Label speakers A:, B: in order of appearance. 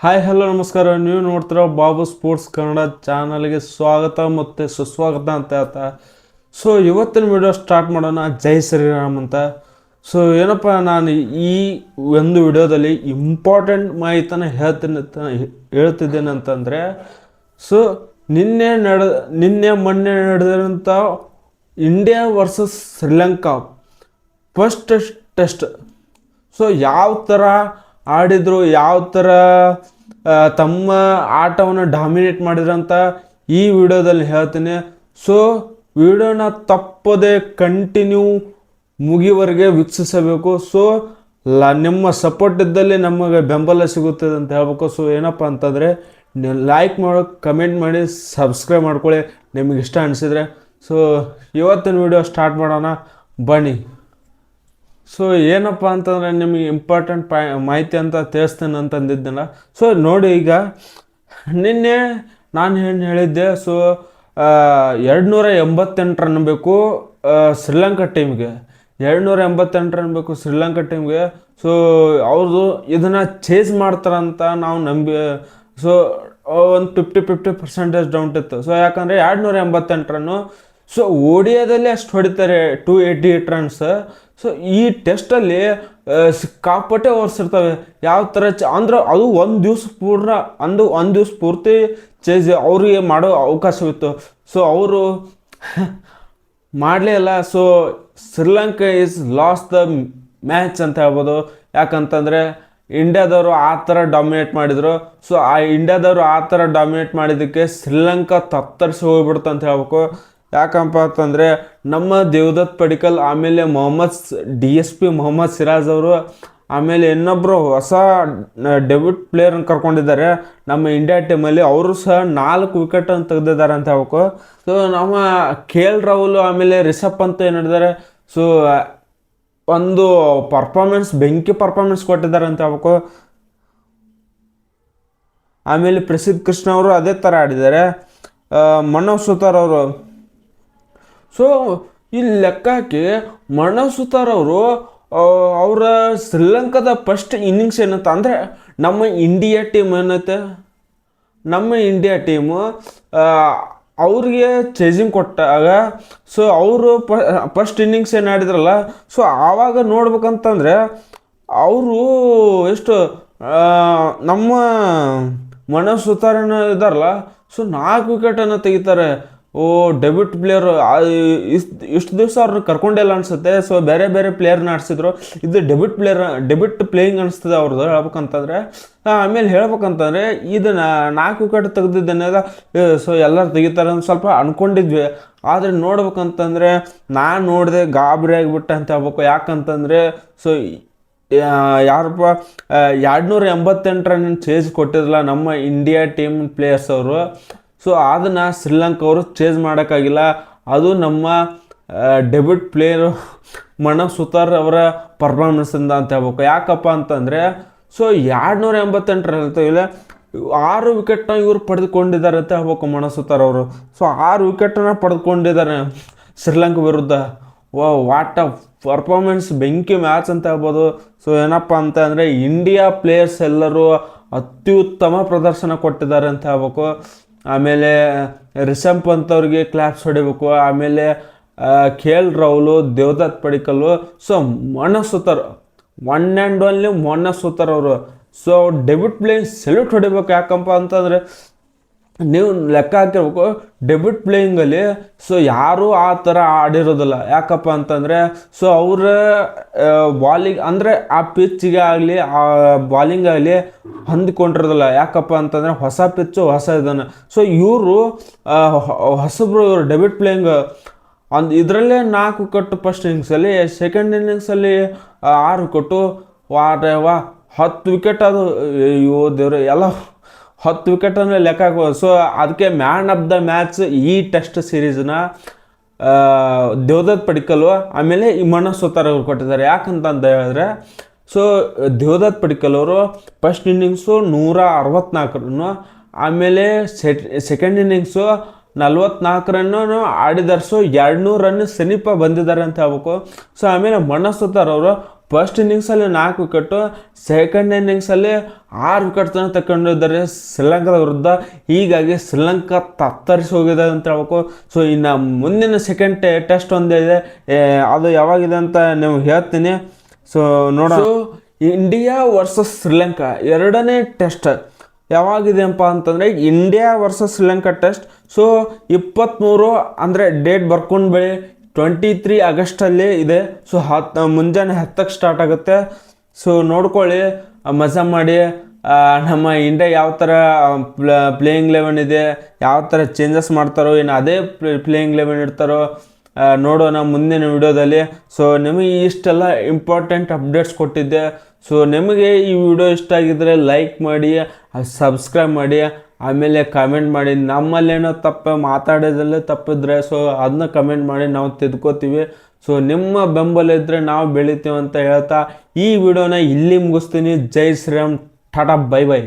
A: Hi hello ನಮಸ್ಕಾರ. ನೀವು ನೋಡ್ತಿರೋ Babu sports Kannada ಚಾನಲ್ಗೆ ಸ್ವಾಗತ ಮತ್ತು ಸುಸ್ವಾಗತ ಅಂತ ಹೇಳ್ತಾ ಇವತ್ತಿನ ವಿಡಿಯೋ ಸ್ಟಾರ್ಟ್ ಮಾಡೋಣ. ಜೈ ಶ್ರೀರಾಮ್ ಅಂತ. ಏನಪ್ಪ, ನಾನು ಈ ಒಂದು ವಿಡಿಯೋದಲ್ಲಿ ಇಂಪಾರ್ಟೆಂಟ್ ಮಾಹಿತಿನ ಹೇಳ್ತಿದ್ದೇನೆ ಅಂತಂದರೆ ನಿನ್ನೆ ಮೊನ್ನೆ ನಡೆದಿರೋಂಥ India versus Sri Lanka first test ಯಾವ ಥರ ಆಡಿದರು, ಯಾವ ಥರ ತಮ್ಮ ಆಟವನ್ನು ಡಾಮಿನೇಟ್ ಮಾಡಿದ್ರಂತ ಈ ವಿಡಿಯೋದಲ್ಲಿ ಹೇಳ್ತೀನಿ. ವಿಡಿಯೋನ ತಪ್ಪದೆ ಕಂಟಿನ್ಯೂ ಮುಗಿವರೆಗೆ ವೀಕ್ಷಿಸಬೇಕು. ನಿಮ್ಮ ಸಪೋರ್ಟ್ ಇದ್ದಲ್ಲಿ ನಮಗೆ ಬೆಂಬಲ ಸಿಗುತ್ತದೆ ಅಂತ ಹೇಳ್ಬೇಕು. ಏನಪ್ಪ ಅಂತಂದರೆ ಲೈಕ್ ಮಾಡೋ, ಕಮೆಂಟ್ ಮಾಡಿ, ಸಬ್ಸ್ಕ್ರೈಬ್ ಮಾಡ್ಕೊಳ್ಳಿ ನಿಮಗೆ ಇಷ್ಟ ಅನಿಸಿದರೆ. ಇವತ್ತಿನ ವಿಡಿಯೋ ಸ್ಟಾರ್ಟ್ ಮಾಡೋಣ ಬನ್ನಿ. ಏನಪ್ಪ ಅಂತಂದರೆ ನಿಮಗೆ ಇಂಪಾರ್ಟೆಂಟ್ ಮಾಹಿತಿ ಅಂತ ತಿಳಿಸ್ತೇನೆ ಅಂತಂದಿದ್ದೆನಲ್ಲ. ನೋಡಿ, ಈಗ ನಿನ್ನೆ ನಾನು ಏನು ಹೇಳಿದ್ದೆ, 288 ರನ್ ಬೇಕು ಶ್ರೀಲಂಕಾ ಟೀಮ್ಗೆ. 288 ರನ್ ಬೇಕು ಶ್ರೀಲಂಕಾ ಟೀಮ್ಗೆ. ಅವ್ರದ್ದು ಇದನ್ನು ಚೇಸ್ ಮಾಡ್ತಾರಂತ ನಾವು ಒಂದು 50% ಡೌಂಟ್ ಇತ್ತು. ಯಾಕಂದರೆ 288 ರನ್ನು ಓಡಿಯಾದಲ್ಲಿ ಅಷ್ಟು ಹೊಡಿತಾರೆ, 288 ರನ್ಸ್. ಈ ಟೆಸ್ಟಲ್ಲಿ ಸಿಕ್ಕಾಪಟ್ಟೆ ಓಡಿಸಿರ್ತವೆ. ಯಾವ ಥರ ಅಂದ್ರೆ ಅದು ಒಂದು ದಿವಸ ಪೂರ್ತಿ ಚೇಸ್ ಅವ್ರಿಗೆ ಮಾಡೋ ಅವಕಾಶವಿತ್ತು. ಅವರು ಮಾಡಲೇ ಇಲ್ಲ. Sri Lanka is loss the match ಅಂತ ಹೇಳ್ಬೋದು. ಯಾಕಂತಂದರೆ ಇಂಡಿಯಾದವರು ಆ ಥರ ಡಾಮಿನೇಟ್ ಮಾಡಿದರು. ಆ ಇಂಡಿಯಾದವರು ಆ ಥರ ಡಾಮಿನೇಟ್ ಮಾಡಿದ್ದಕ್ಕೆ ಶ್ರೀಲಂಕಾ ತತ್ತರಿಸಿ ಹೋಗ್ಬಿಡ್ತು ಅಂತ ಹೇಳ್ಬೇಕು. ಯಾಕಪ್ಪ ಅಂತಂದರೆ ನಮ್ಮ ದೇವದತ್ ಪಡಿಕ್ಕಲ್, ಆಮೇಲೆ DSP ಮೊಹಮ್ಮದ್ ಸಿರಾಜ್ ಅವರು, ಆಮೇಲೆ ಇನ್ನೊಬ್ಬರು ಹೊಸ ಡೆಬ್ಯೂಟ್ ಪ್ಲೇಯರನ್ನು ಕರ್ಕೊಂಡಿದ್ದಾರೆ ನಮ್ಮ ಇಂಡಿಯಾ ಟೀಮಲ್ಲಿ. ಅವರು ಸಹ 4 ವಿಕೆಟನ್ನು ತೆಗೆದಿದ್ದಾರೆ ಅಂತ ಹೇಳ್ಬೇಕು. ನಮ್ಮ KL ರಾಹುಲ್ ಆಮೇಲೆ ರಿಷಬ್ ಪಂತ್ ಏನು ಹೇಳಿದ್ದಾರೆ, ಒಂದು ಬೆಂಕಿ ಪರ್ಫಾರ್ಮೆನ್ಸ್ ಕೊಟ್ಟಿದ್ದಾರೆ ಅಂತ ಹೇಳ್ಬೇಕು. ಆಮೇಲೆ ಪ್ರಸಿದ್ಧ ಕೃಷ್ಣ ಅವರು ಅದೇ ಥರ ಆಡಿದ್ದಾರೆ. ಮನೋಜ್ ಸುತಾರ್ ಅವರು ಇಲ್ಲಿ ಲೆಕ್ಕ ಹಾಕಿ ಮನೋಜ್ ಸುತಾರ್ ಅವರು ಅವರ ಶ್ರೀಲಂಕಾದ ಫಸ್ಟ್ ಇನ್ನಿಂಗ್ಸ್ ಏನಂತ ಅಂದರೆ ನಮ್ಮ ಇಂಡಿಯಾ ಟೀಮ್ ಏನೈತೆ, ನಮ್ಮ ಇಂಡಿಯಾ ಟೀಮು ಅವ್ರಿಗೆ ಚೇಸಿಂಗ್ ಕೊಟ್ಟಾಗ ಅವರು ಫಸ್ಟ್ ಇನ್ನಿಂಗ್ಸ್ ಏನು ಆಡಿದ್ರಲ್ಲ, ಆವಾಗ ನೋಡ್ಬೇಕಂತಂದರೆ ಅವರು ಎಷ್ಟು ನಮ್ಮ ಮನೋಜ್ ಸುತಾರ್ ಇದ್ದಾರಲ್ಲ, 4 ವಿಕೆಟನ್ನು ತೆಗಿತಾರೆ. ಡೆಬ್ಯೂಟ್ ಪ್ಲೇಯರು ಇಷ್ಟು ದಿವಸ ಅವ್ರನ್ನ ಕರ್ಕೊಂಡಿಲ್ಲ ಅನಿಸುತ್ತೆ. ಬೇರೆ ಬೇರೆ ಪ್ಲೇಯರ್ನ ಆಡಿಸಿದ್ರು. ಇದು ಡೆಬ್ಯೂಟ್ ಪ್ಲೇಯಿಂಗ್ ಅನಿಸ್ತದೆ ಅವ್ರದ್ದು ಹೇಳ್ಬೇಕಂತಂದರೆ. ಆಮೇಲೆ ಹೇಳ್ಬೇಕಂತಂದರೆ ಇದನ್ನು 4 ವಿಕೆಟ್ ತೆಗೆದಿದ್ದೇನೆಲ್ಲ ಎಲ್ಲರೂ ತೆಗಿತಾರೆ ಅಂತ ಸ್ವಲ್ಪ ಅಂದ್ಕೊಂಡಿದ್ವಿ. ಆದರೆ ನೋಡ್ಬೇಕಂತಂದರೆ ನಾನು ನೋಡಿದೆ, ಗಾಬರಿ ಆಗಿಬಿಟ್ಟೆ ಅಂತ ಹೇಳ್ಬೇಕು. ಯಾಕಂತಂದರೆ ಯಾರಪ್ಪ 288 ರನ್ ಚೇಸ್ ಕೊಟ್ಟಿದ್ರಲ್ಲ ನಮ್ಮ ಇಂಡಿಯಾ ಟೀಮ್ ಪ್ಲೇಯರ್ಸ್ ಅವರು. ಅದನ್ನು ಶ್ರೀಲಂಕಾ ಅವರು ಚೇಸ್ ಮಾಡೋಕ್ಕಾಗಿಲ್ಲ. ಅದು ನಮ್ಮ ಡೆಬ್ಯೂಟ್ ಪ್ಲೇಯರು ಮನೋಜ್ ಸುತಾರ್ ಅವರ ಪರ್ಫಾರ್ಮೆನ್ಸಿಂದ ಅಂತ ಹೇಳ್ಬೇಕು. ಯಾಕಪ್ಪ ಅಂತಂದರೆ 288 ರನ್ ಇಲ್ಲ, 6 ವಿಕೆಟ್ನ ಇವರು ಪಡೆದುಕೊಂಡಿದ್ದಾರೆ ಅಂತ ಹೇಳ್ಬೇಕು ಮನೋಜ್ ಸುತಾರ್ ಅವರು. 6 ವಿಕೆಟನ್ನು ಪಡೆದುಕೊಂಡಿದ್ದಾರೆ ಶ್ರೀಲಂಕಾ ವಿರುದ್ಧ. ವಾಟ್ ಅ ಪರ್ಫಾರ್ಮೆನ್ಸ್, ಬೆಂಕಿ ಮ್ಯಾಚ್ ಅಂತ ಹೇಳ್ಬೋದು. ಏನಪ್ಪ ಅಂತ ಅಂದರೆ ಇಂಡಿಯಾ ಪ್ಲೇಯರ್ಸ್ ಎಲ್ಲರೂ ಅತ್ಯುತ್ತಮ ಪ್ರದರ್ಶನ ಕೊಟ್ಟಿದ್ದಾರೆ ಅಂತ ಹೇಳ್ಬೇಕು. ಆಮೇಲೆ ರಿಷಬ್ ಪಂತ್ ಅವ್ರಿಗೆ ಕ್ಲಾಪ್ಸ್ ಹೊಡಿಬೇಕು. ಆಮೇಲೆ KL Rahul, Devdutt Padikkal, Manoj Suthar, one and only Manoj Suthar ಅವರು. ಡೆಬ್ಯೂಟ್ ಪ್ಲೇಯಿಂಗ್ ಸೆಲ್ಯೂಟ್ ಹೊಡಿಬೇಕು. ಯಾಕಪ್ಪ ಅಂತಂದರೆ ನೀವು ಲೆಕ್ಕ ಹಾಕಿರ್ಬೇಕು, ಡೆಬ್ಯೂಟ್ ಪ್ಲೇಯಿಂಗಲ್ಲಿ ಯಾರೂ ಆ ಥರ ಆಡಿರೋದಿಲ್ಲ. ಯಾಕಪ್ಪ ಅಂತಂದರೆ ಅವರ ಬಾಲಿಂಗ್ ಅಂದರೆ ಆ ಪಿಚ್ಚಿಗೆ ಆಗಲಿ ಆ ಬಾಲಿಂಗ್ ಆಗಲಿ ಹೊಂದಿಕೊಂಡಿರೋದಿಲ್ಲ. ಯಾಕಪ್ಪ ಅಂತಂದರೆ ಹೊಸ ಪಿಚ್ಚು, ಹೊಸ ಇದನ್ನು. ಇವರು ಹೊಸಬ್ರು, ಇವರು ಡೆಬ್ಯೂಟ್ ಪ್ಲೇಯಿಂಗ್ ಇದರಲ್ಲೇ 4 ವಿಕೆಟ್ ಫಸ್ಟ್ ಇನ್ನಿಂಗ್ಸಲ್ಲಿ, ಸೆಕೆಂಡ್ ಇನ್ನಿಂಗ್ಸಲ್ಲಿ 6 ವಿಕೆಟು. 10 ವಿಕೆಟ್ ಅದು. ಅಯ್ಯೋ ದೇವ್ರೆ, ಎಲ್ಲ 10 ವಿಕೆಟನ್ನು ಲೆಕ್ಕ ಹಾಕುವ. ಅದಕ್ಕೆ ಮ್ಯಾನ್ ಆಫ್ ದ ಮ್ಯಾಚ್ ಈ ಟೆಸ್ಟ್ ಸೀರೀಸ್ನ ದೇವದತ್ ಪಡಿಕ್ಕಲ್ಲು, ಆಮೇಲೆ ಈ ಮನೋಜ್ ಸುತಾರ್ ಅವ್ರು ಕೊಟ್ಟಿದ್ದಾರೆ. ಯಾಕಂತಂತ ಹೇಳಿದ್ರೆ ದೇವದತ್ ಪಡಿಕ್ಕಲ್ ಅವರು ಫಸ್ಟ್ ಇನ್ನಿಂಗ್ಸು 164 ರನ್ನು, ಆಮೇಲೆ ಸೆಕೆಂಡ್ ಇನ್ನಿಂಗ್ಸು 44 ರನ್ನು ಆಡಿದ್ದಾರೆ. 200 ರನ್ ಸಮೀಪ ಬಂದಿದ್ದಾರೆ ಅಂತ ಹೇಳ್ಬೇಕು. ಆಮೇಲೆ ಮನೋಜ್ ಸುತಾರ್ ಅವರು ಫಸ್ಟ್ ಇನ್ನಿಂಗ್ಸಲ್ಲಿ 4 ವಿಕೆಟು, ಸೆಕೆಂಡ್ ಇನ್ನಿಂಗ್ಸಲ್ಲಿ 6 ವಿಕೆಟ್ ತನಕ ತಗೊಂಡಿದ್ದಾರೆ ಶ್ರೀಲಂಕಾದ ವಿರುದ್ಧ. ಹೀಗಾಗಿ ಶ್ರೀಲಂಕಾ ತತ್ತರಿಸಿ ಹೋಗಿದೆ ಅಂತ ಹೇಳ್ಬೇಕು. ಸೊ ಇನ್ನು ಮುಂದಿನ ಸೆಕೆಂಡ್ ಟೆಸ್ಟ್ ಒಂದಿದೆ, ಅದು ಯಾವಾಗಿದೆ ಅಂತ ನಿಮ್ಗೆ ಹೇಳ್ತೀನಿ. ಸೊ ನೋಡೋಣ. ಇಂಡಿಯಾ ವರ್ಸಸ್ ಶ್ರೀಲಂಕಾ 2ನೇ ಟೆಸ್ಟ್ ಯಾವಾಗಿದೆಯಪ್ಪ ಅಂತಂದರೆ India versus Sri Lanka test. So 23 ಅಂದರೆ ಡೇಟ್ ಬರ್ಕೊಂಡು ಬೆಳಿ 23 ಆಗಸ್ಟಲ್ಲಿ ಇದೆ. ಸೊ ಮುಂಜಾನೆ 10ಕ್ಕೆ ಸ್ಟಾರ್ಟ್ ಆಗುತ್ತೆ. ಸೊ ನೋಡ್ಕೊಳ್ಳಿ, ಮಜಾ ಮಾಡಿ. ನಮ್ಮ ಇಂಡಿಯಾ ಯಾವ ಥರ ಪ್ಲೇಯಿಂಗ್ ಲೆವೆನ್ ಇದೆ, ಯಾವ ಥರ ಚೇಂಜಸ್ ಮಾಡ್ತಾರೋ, ಇನ್ನು ಅದೇ ಪ್ಲೇಯಿಂಗ್ ಲೆವೆನ್ ಇಡ್ತಾರೋ ನೋಡೋಣ ಮುಂದಿನ ವಿಡಿಯೋದಲ್ಲಿ. ಸೊ ನಿಮಗೆ ಇಷ್ಟೆಲ್ಲ ಇಂಪಾರ್ಟೆಂಟ್ ಅಪ್ಡೇಟ್ಸ್ ಕೊಟ್ಟಿದ್ದೆ. ಸೊ ನಿಮಗೆ ಈ ವಿಡಿಯೋ ಇಷ್ಟ ಆಗಿದ್ದರೆ ಲೈಕ್ ಮಾಡಿ, ಸಬ್ಸ್ಕ್ರೈಬ್ ಮಾಡಿ, ಆಮೇಲೆ ಕಮೆಂಟ್ ಮಾಡಿ. ನಮ್ಮಲ್ಲೇನೋ ಮಾತಾಡೋದಲ್ಲೇ ತಪ್ಪಿದ್ರೆ ಸೊ ಅದನ್ನ ಕಮೆಂಟ್ ಮಾಡಿ, ನಾವು ತಿದ್ಕೋತೀವಿ. ಸೊ ನಿಮ್ಮ ಬೆಂಬಲ ಇದ್ದರೆ ನಾವು ಬೆಳಿತೀವಿ ಅಂತ ಹೇಳ್ತಾ ಈ ವಿಡಿಯೋನ ಇಲ್ಲಿ ಮುಗಿಸ್ತೀನಿ. ಜೈ ಶ್ರೀರಾಮ್, ಟಾಟಾ, ಬೈ ಬೈ.